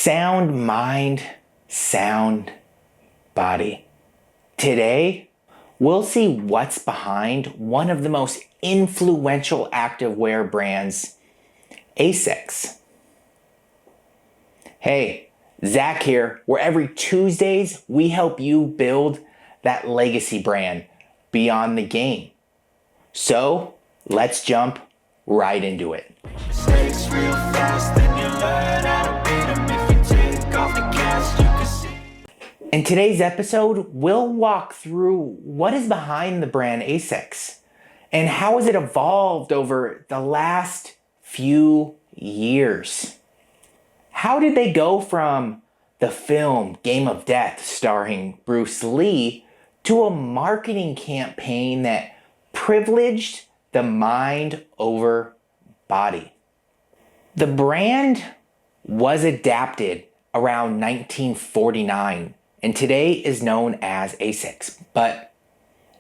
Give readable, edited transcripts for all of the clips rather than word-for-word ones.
Sound mind, sound body. Today, we'll see what's behind one of the most influential activewear brands, ASICS. Hey, Zach here, where every Tuesdays we help you build that legacy brand beyond the game. So let's jump right into it. In today's episode, we'll walk through what is behind the brand ASICS and how has it evolved over the last few years. How did they go from the film Game of Death starring Bruce Lee to a marketing campaign that privileged the mind over body? The brand was adapted around 1949 and today is known as ASICS. But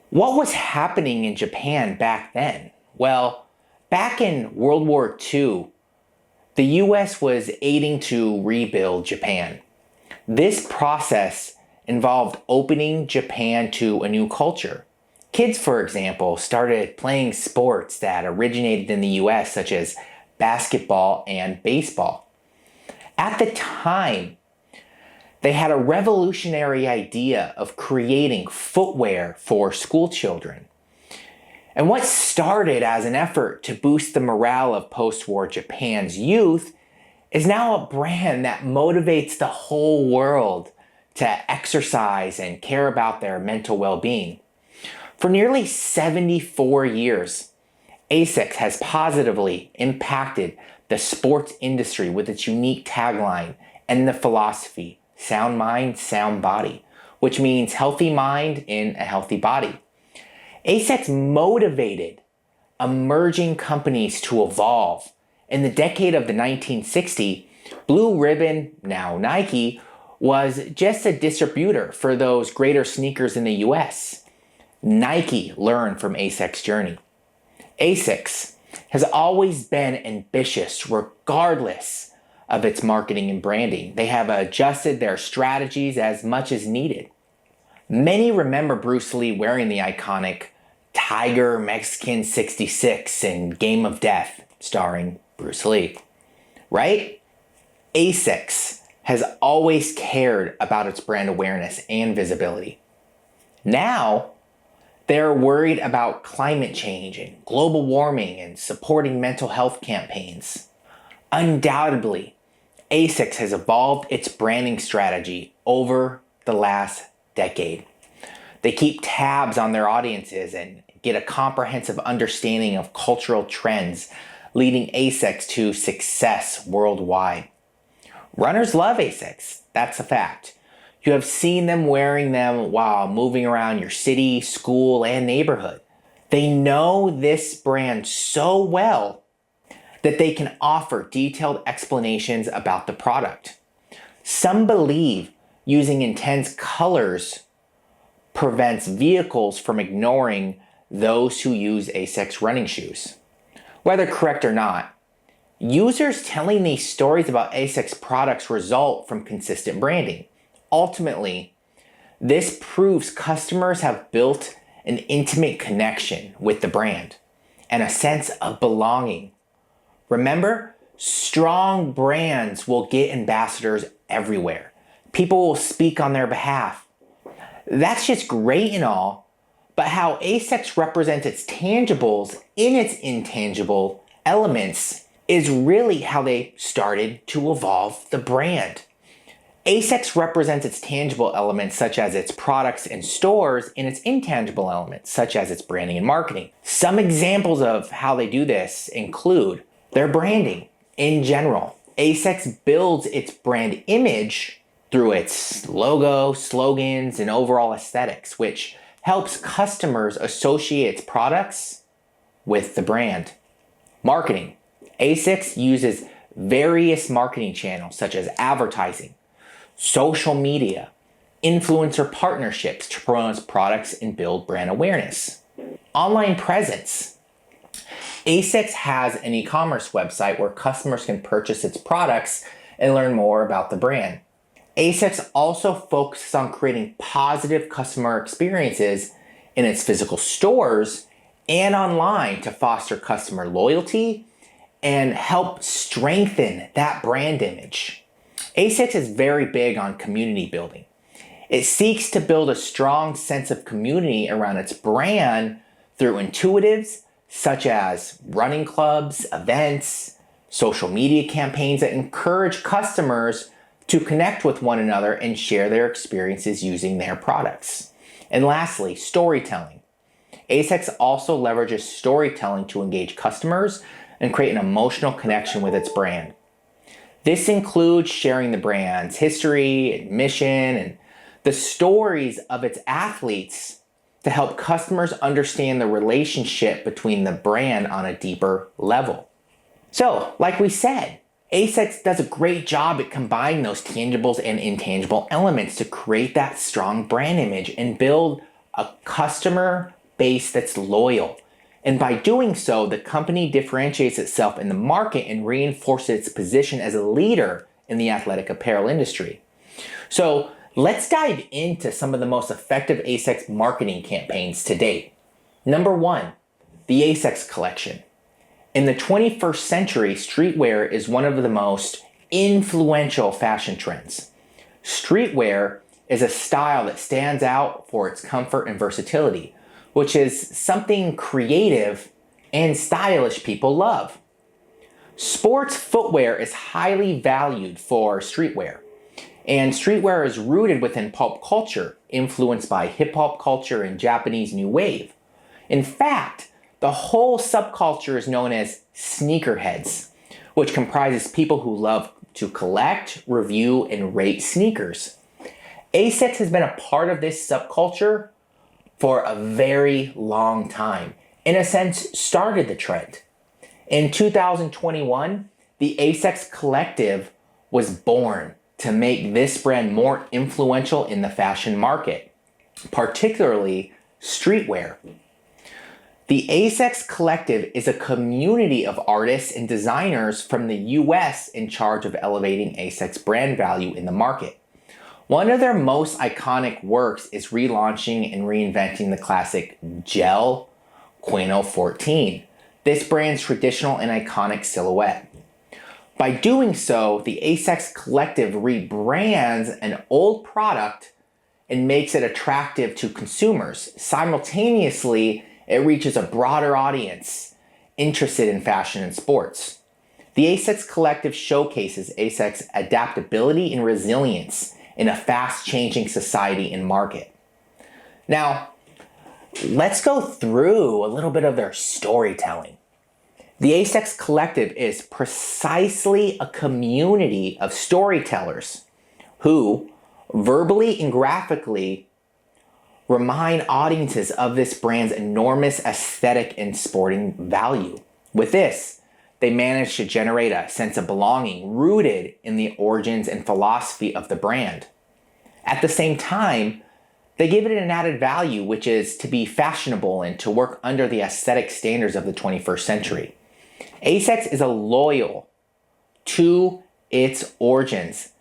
what was happening in Japan back then? Well, back in World War II, the US was aiding to rebuild Japan. This process involved opening Japan to a new culture. Kids, for example, started playing sports that originated in the US, such as basketball and baseball. At the time, they had a revolutionary idea of creating footwear for school children. And what started as an effort to boost the morale of post-war Japan's youth is now a brand that motivates the whole world to exercise and care about their mental well-being. For nearly 74 years, ASICS has positively impacted the sports industry with its unique tagline and the philosophy, sound mind, sound body, which means healthy mind in a healthy body. ASICS motivated emerging companies to evolve. In the decade of the 1960s, Blue Ribbon, now Nike, was just a distributor for those greater sneakers in the US. Nike learned from ASICS' journey. ASICS has always been ambitious regardless of its marketing and branding. They have adjusted their strategies as much as needed. Many remember Bruce Lee wearing the iconic Tiger Mexican 66 in Game of Death, starring Bruce Lee, right? ASICS has always cared about its brand awareness and visibility. Now, they're worried about climate change and global warming and supporting mental health campaigns. Undoubtedly, ASICS has evolved its branding strategy over the last decade. They keep tabs on their audiences and get a comprehensive understanding of cultural trends, leading ASICS to success worldwide. Runners love ASICS, that's a fact. You have seen them wearing them while moving around your city, school, and neighborhood. They know this brand so well that they can offer detailed explanations about the product. Some believe using intense colors prevents vehicles from ignoring those who use ASICS running shoes. Whether correct or not, users telling these stories about ASICS products result from consistent branding. Ultimately, this proves customers have built an intimate connection with the brand and a sense of belonging. Remember, strong brands will get ambassadors everywhere. People will speak on their behalf. That's just great and all, but how ASICS represents its tangibles in its intangible elements is really how they started to evolve the brand. ASICS represents its tangible elements such as its products and stores in its intangible elements such as its branding and marketing. Some examples of how they do this include their branding. In general, ASICS builds its brand image through its logo, slogans, and overall aesthetics, which helps customers associate its products with the brand. Marketing. ASICS uses various marketing channels such as advertising, social media, influencer partnerships to promote its products and build brand awareness. Online presence. ASICS has an e-commerce website where customers can purchase its products and learn more about the brand. ASICS also focuses on creating positive customer experiences in its physical stores and online to foster customer loyalty and help strengthen that brand image. ASICS is very big on community building. It seeks to build a strong sense of community around its brand through intuitives such as running clubs, events, social media campaigns that encourage customers to connect with one another and share their experiences using their products. And lastly, storytelling. ASICS also leverages storytelling to engage customers and create an emotional connection with its brand. This includes sharing the brand's history and mission and the stories of its athletes to help customers understand the relationship between the brand on a deeper level. So, like we said, ASICS does a great job at combining those tangibles and intangible elements to create that strong brand image and build a customer base that's loyal. And by doing so, the company differentiates itself in the market and reinforces its position as a leader in the athletic apparel industry. So let's dive into some of the most effective ASICS marketing campaigns to date. Number 1, the ASICS collection. In the 21st century, streetwear is one of the most influential fashion trends. Streetwear is a style that stands out for its comfort and versatility, which is something creative and stylish people love. Sports footwear is highly valued for streetwear, and streetwear is rooted within pop culture, influenced by hip-hop culture and Japanese new wave. In fact, the whole subculture is known as sneakerheads, which comprises people who love to collect, review, and rate sneakers. ASICS has been a part of this subculture for a very long time. In a sense, started the trend. In 2021, the ASICS Collective was born to make this brand more influential in the fashion market, particularly streetwear. The ASICS Collective is a community of artists and designers from the US in charge of elevating ASICS brand value in the market. One of their most iconic works is relaunching and reinventing the classic gel Quino 14, this brand's traditional and iconic silhouette. By doing so, the ASICS Collective rebrands an old product and makes it attractive to consumers. Simultaneously, it reaches a broader audience interested in fashion and sports. The ASICS Collective showcases ASICS' adaptability and resilience in a fast-changing society and market. Now, let's go through a little bit of their storytelling. The ASICS Collective is precisely a community of storytellers who, verbally and graphically, remind audiences of this brand's enormous aesthetic and sporting value. With this, they manage to generate a sense of belonging rooted in the origins and philosophy of the brand. At the same time, they give it an added value, which is to be fashionable and to work under the aesthetic standards of the 21st century. ASICS is loyal to its origins,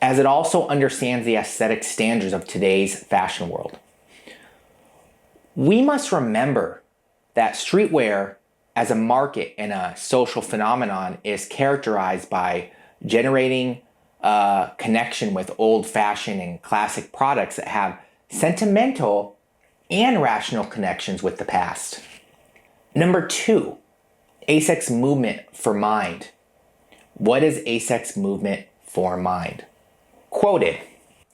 as it also understands the aesthetic standards of today's fashion world. We must remember that streetwear as a market and a social phenomenon is characterized by generating a connection with old-fashioned and classic products that have sentimental and rational connections with the past. Number 2, ASICS Movement for Mind. What is ASICS Movement for Mind? Quoted,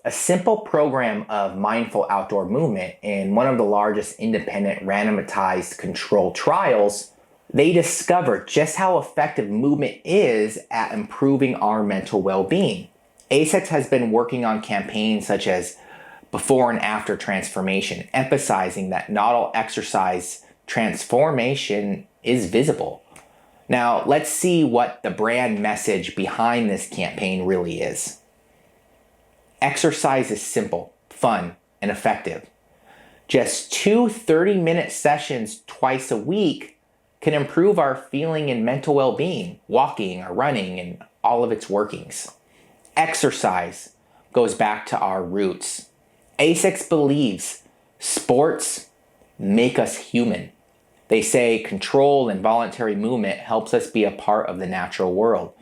a simple program of mindful outdoor movement in one of the largest independent randomized controlled trials, they discovered just how effective movement is at improving our mental well-being. ASICS has been working on campaigns such as before and after transformation, emphasizing that not all exercise transformation is visible. Now, let's see what the brand message behind this campaign really is. Exercise is simple, fun, and effective. Just 2 30-minute sessions twice a week can improve our feeling and mental well-being, walking or running, and all of its workings. Exercise goes back to our roots. ASICS believes sports make us human. They say control and voluntary movement helps us be a part of the natural world,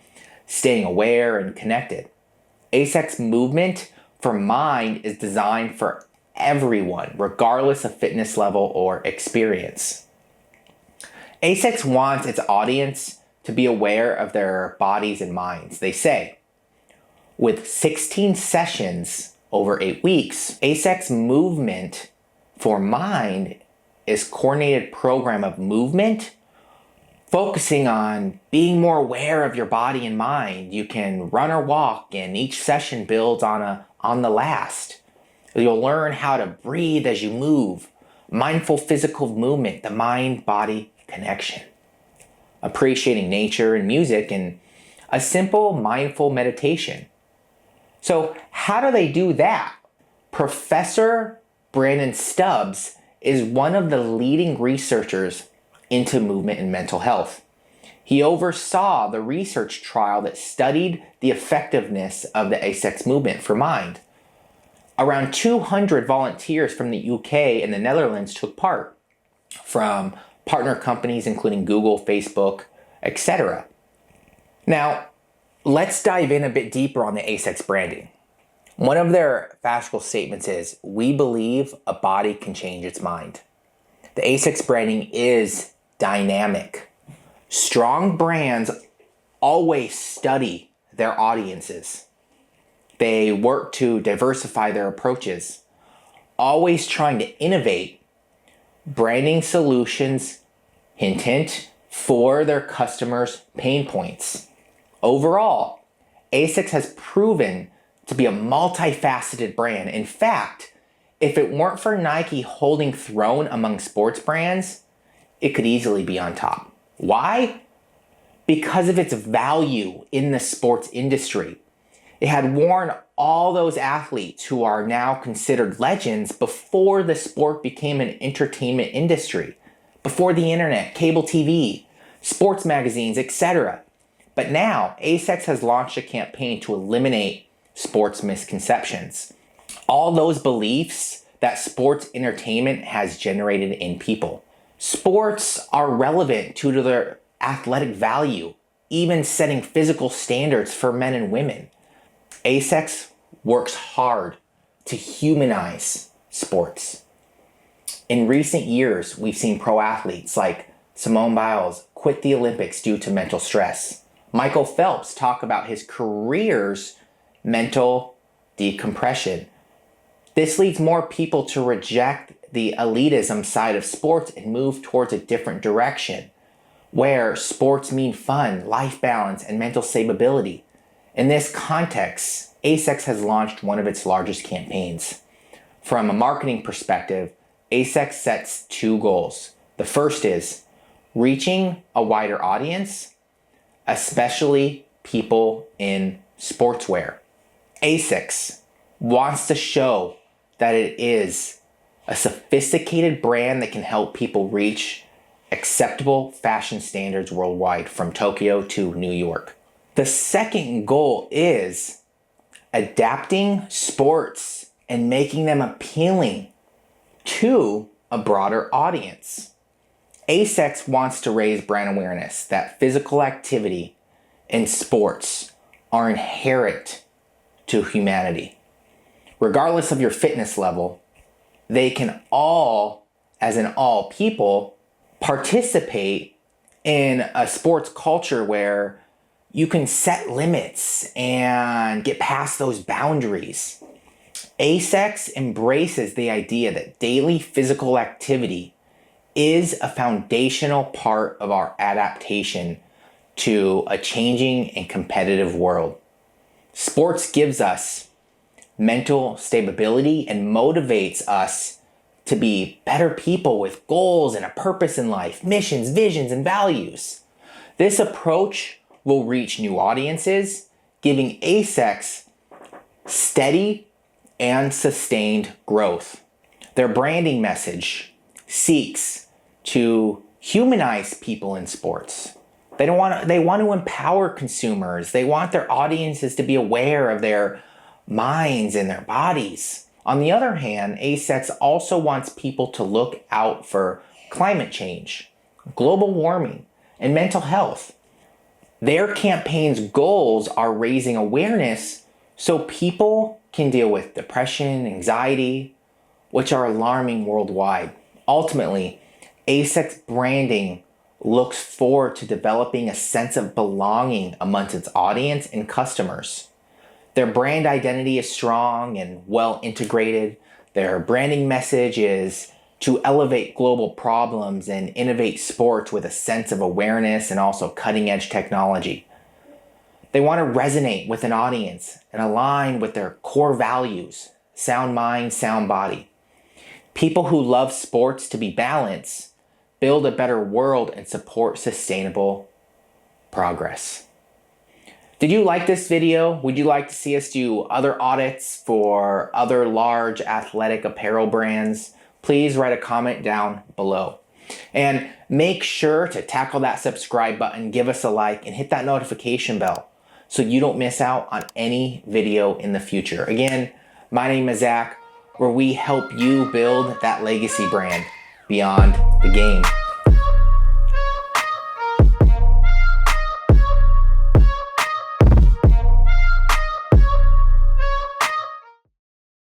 staying aware and connected. ASICS movement for mind is designed for everyone, regardless of fitness level or experience. ASICS wants its audience to be aware of their bodies and minds. They say, with 16 sessions over 8 weeks, ASICS movement for mind is coordinated program of movement focusing on being more aware of your body and mind. You can run or walk, and each session builds on the last. You'll learn how to breathe as you move, mindful physical movement, the mind-body connection, appreciating nature and music, and a simple mindful meditation. So how do they do that? Professor Brandon Stubbs is one of the leading researchers into movement and mental health. He oversaw the research trial that studied the effectiveness of the ASICS movement for mind. Around 200 volunteers from the UK and the Netherlands took part, from partner companies including Google, Facebook, etc. Now, let's dive in a bit deeper on the ASICS branding. One of their factual statements is, we believe a body can change its mind. The ASICS branding is dynamic. Strong brands always study their audiences. They work to diversify their approaches, always trying to innovate branding solutions, hint, for their customers' pain points. Overall, ASICS has proven to be a multifaceted brand. In fact, if it weren't for Nike holding throne among sports brands, it could easily be on top. Why? Because of its value in the sports industry. It had worn all those athletes who are now considered legends before the sport became an entertainment industry, before the internet, cable TV, sports magazines, etc. But now, ASICS has launched a campaign to eliminate sports misconceptions. All those beliefs that sports entertainment has generated in people. Sports are relevant due to their athletic value, even setting physical standards for men and women. ASICS works hard to humanize sports. In recent years, we've seen pro athletes like Simone Biles quit the Olympics due to mental stress. Michael Phelps talk about his career's mental decompression. This leads more people to reject the elitism side of sports and move towards a different direction, where sports mean fun, life balance, and mental stability. In this context, ASICS has launched one of its largest campaigns. From a marketing perspective, ASICS sets 2 goals. The first is reaching a wider audience, especially people in sportswear. ASICS wants to show that it is a sophisticated brand that can help people reach acceptable fashion standards worldwide, from Tokyo to New York. The second goal is adapting sports and making them appealing to a broader audience. ASICS wants to raise brand awareness that physical activity and sports are inherent to humanity. Regardless of your fitness level, they can all, as in all people, participate in a sports culture where you can set limits and get past those boundaries. ASICS embraces the idea that daily physical activity is a foundational part of our adaptation to a changing and competitive world. Sports gives us mental stability and motivates us to be better people with goals and a purpose in life, missions, visions, and values. This approach will reach new audiences, giving ASICS steady and sustained growth. Their branding message seeks to humanize people in sports, They want to empower consumers. They want their audiences to be aware of their minds and their bodies. On the other hand, ASICS also wants people to look out for climate change, global warming, and mental health. Their campaign's goals are raising awareness so people can deal with depression, anxiety, which are alarming worldwide. Ultimately, ASICS branding looks forward to developing a sense of belonging amongst its audience and customers. Their brand identity is strong and well integrated. Their branding message is to elevate global problems and innovate sports with a sense of awareness and also cutting edge technology. They want to resonate with an audience and align with their core values: sound mind, sound body. People who love sports to be balanced, build a better world, and support sustainable progress. Did you like this video? Would you like to see us do other audits for other large athletic apparel brands? Please write a comment down below. And make sure to tackle that subscribe button, give us a like, and hit that notification bell so you don't miss out on any video in the future. Again, my name is Zach, where we help you build that legacy brand beyond the game.